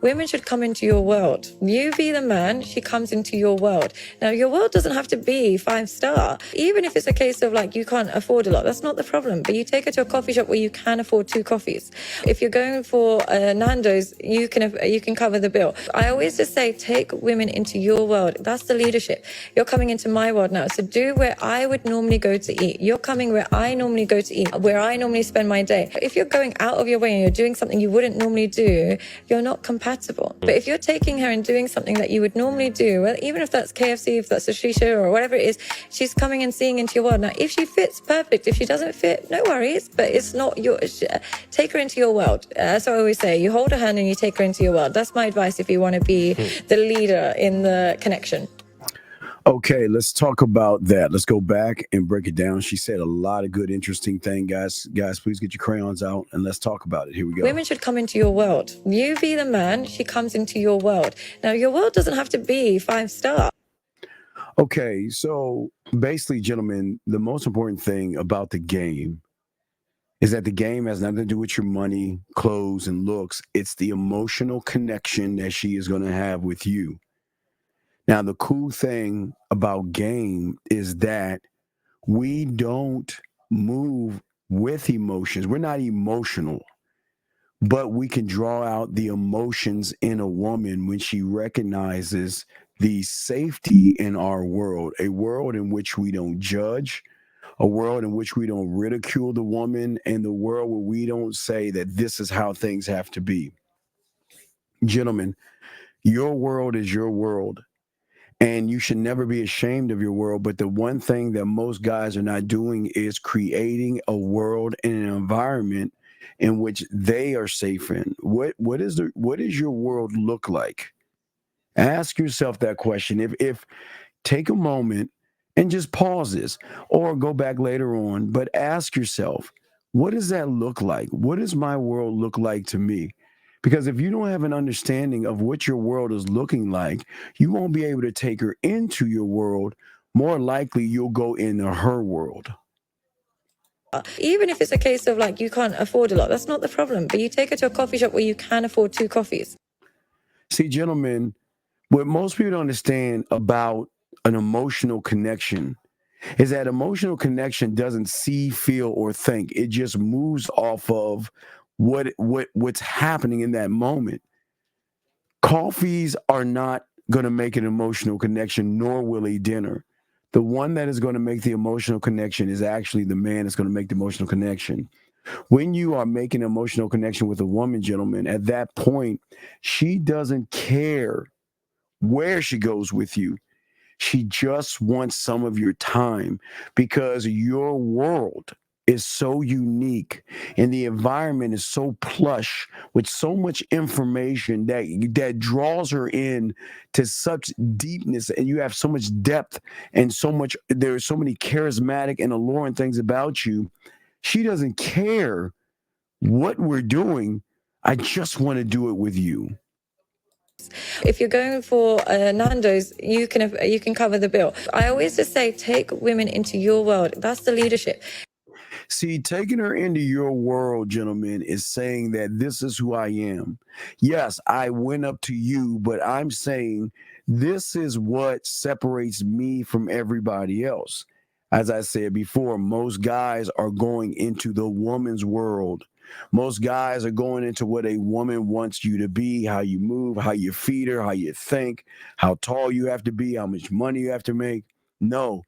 Women should come into your world. You be the man, she comes into your world. Now, your world doesn't have to be 5-star. Even if it's a case of like you can't afford a lot, that's not the problem. But you take her to a coffee shop where you can afford 2 coffees. If you're going for Nando's, you can cover the bill. I always just say, take women into your world. That's the leadership. You're coming into my world now. So do where I would normally go to eat. You're coming where I normally go to eat, where I normally spend my day. If you're going out of your way and you're doing something you wouldn't normally do, you're not compatible. But if you're taking her and doing something that you would normally do, well, even if that's KFC, if that's a shisha or whatever it is, she's coming and seeing into your world. Now, if she fits, perfect. If she doesn't fit, no worries, but it's not your, take her into your world. That's what I always say. You hold her hand and you take her into your world. That's my advice if you want to be the leader in the connection. Okay, let's talk about that. Let's go back and break it down. She said a lot of good, interesting things, guys. Guys, please get your crayons out and let's talk about it. Here we go. Women should come into your world. You be the man, she comes into your world. Now, your world doesn't have to be 5-star. Okay, so basically, gentlemen, the most important thing about the game is that the game has nothing to do with your money, clothes, and looks. It's the emotional connection that she is going to have with you. Now, the cool thing about game is that we don't move with emotions. We're not emotional, but we can draw out the emotions in a woman when she recognizes the safety in our world, a world in which we don't judge, a world in which we don't ridicule the woman, and the world where we don't say that this is how things have to be. Gentlemen, your world is your world. And you should never be ashamed of your world. But the one thing that most guys are not doing is creating a world and an environment in which they are safe in. What does your world look like? Ask yourself that question. If take a moment and just pause this or go back later on, but ask yourself, what does that look like? What does my world look like to me? Because if you don't have an understanding of what your world is looking like, you won't be able to take her into your world. More likely, you'll go into her world. Even if it's a case of like you can't afford a lot, that's not the problem. But you take her to a coffee shop where you can afford 2 coffees. See, gentlemen, what most people don't understand about an emotional connection is that emotional connection doesn't see, feel, or think. It just moves off of what's happening in that moment. Coffees are not going to make an emotional connection, nor will a dinner. The one that is going to make the emotional connection is actually the man that's going to make the emotional connection. When you are making an emotional connection with a woman, gentlemen, at that point, she doesn't care where she goes with you. She just wants some of your time because your world is so unique and the environment is so plush with so much information that draws her in to such deepness, and you have so much depth and there's so many charismatic and alluring things about you. She doesn't care what we're doing. I just want to do it with you. If you're going for Nando's, you can cover the bill. I always just say, take women into your world. That's the leadership. See, taking her into your world, gentlemen, is saying that this is who I am. Yes, I went up to you, but I'm saying this is what separates me from everybody else. As I said before, most guys are going into the woman's world. Most guys are going into what a woman wants you to be, how you move, how you feed her, how you think, how tall you have to be, how much money you have to make. No,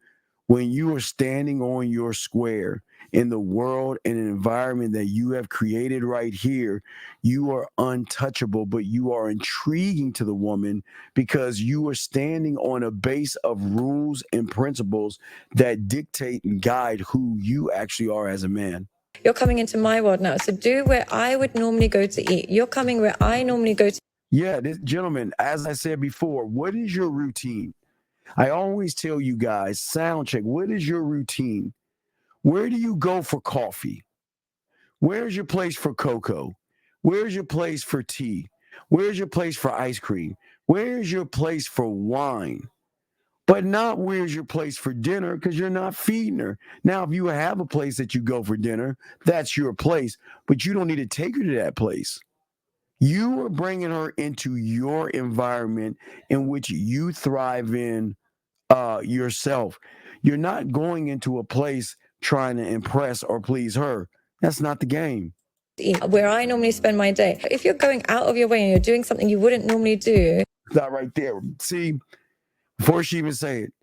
when you are standing on your square in the world and an environment that you have created right here, you are untouchable, but you are intriguing to the woman because you are standing on a base of rules and principles that dictate and guide who you actually are as a man. You're coming into my world now. So do where I would normally go to eat. You're coming where I normally go to. Yeah, gentlemen, as I said before, what is your routine? I always tell you guys, sound check, what is your routine? Where do you go for coffee? Where's your place for cocoa? Where's your place for tea? Where's your place for ice cream? Where's your place for wine? But not where's your place for dinner, because you're not feeding her. Now, if you have a place that you go for dinner, that's your place, but you don't need to take her to that place. You are bringing her into your environment in which you thrive in yourself. You're not going into a place trying to impress or please her. That's not the game. Where I normally spend my day. If you're going out of your way and you're doing something you wouldn't normally do, Not right there. See, before she even say it,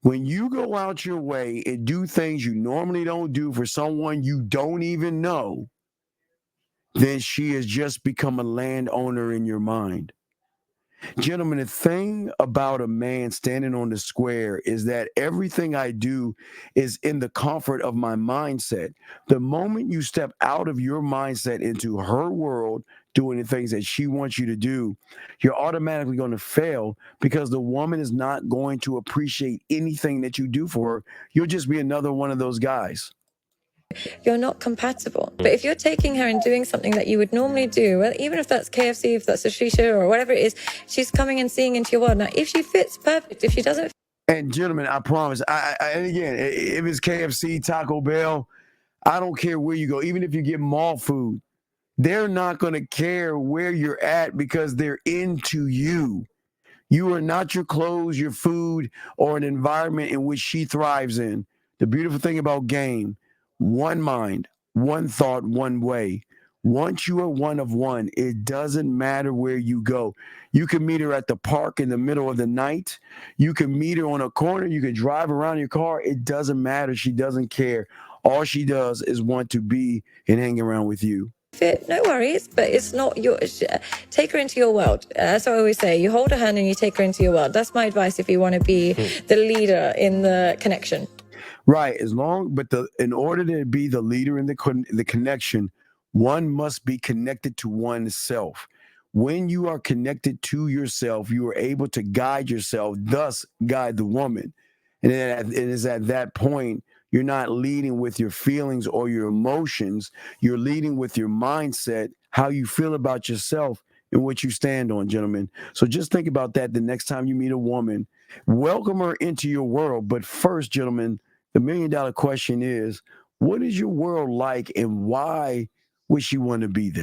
when you go out your way and do things you normally don't do for someone you don't even know, then she has just become a landowner in your mind. Gentlemen, the thing about a man standing on the square is that everything I do is in the comfort of my mindset. The moment you step out of your mindset into her world, doing the things that she wants you to do, you're automatically going to fail because the woman is not going to appreciate anything that you do for her. You'll just be another one of those guys. you're not compatible. But if you're taking her and doing something that you would normally do, well, even if that's KFC, if that's a shisha or whatever it is, she's coming and seeing into your world. Now, if she fits, perfect. If she doesn't, And gentlemen, I promise, and again, if it's KFC, Taco Bell, I don't care where you go, even if you get mall food, they're not going to care where you're at because they're into you. You are not your clothes, your food, or an environment in which she thrives in. The beautiful thing about game, one mind, one thought, one way. Once you are one of one, it doesn't matter where you go. You can meet her at the park in the middle of the night. You can meet her on a corner. You can drive around your car. It doesn't matter. She doesn't care. All she does is want to be and hang around with you. fit, no worries, but it's not your. Take her into your world. As I always say, you hold her hand and you take her into your world. That's my advice if you want to be the leader in the connection. Right. In order to be the leader in the connection, one must be connected to oneself. When you are connected to yourself, you are able to guide yourself, thus guide the woman. And it is at that point you're not leading with your feelings or your emotions. You're leading with your mindset, how you feel about yourself and what you stand on, gentlemen. So just think about that the next time you meet a woman. Welcome her into your world. But first, gentlemen, the $1 million question is, what is your world like and why would she want to be there?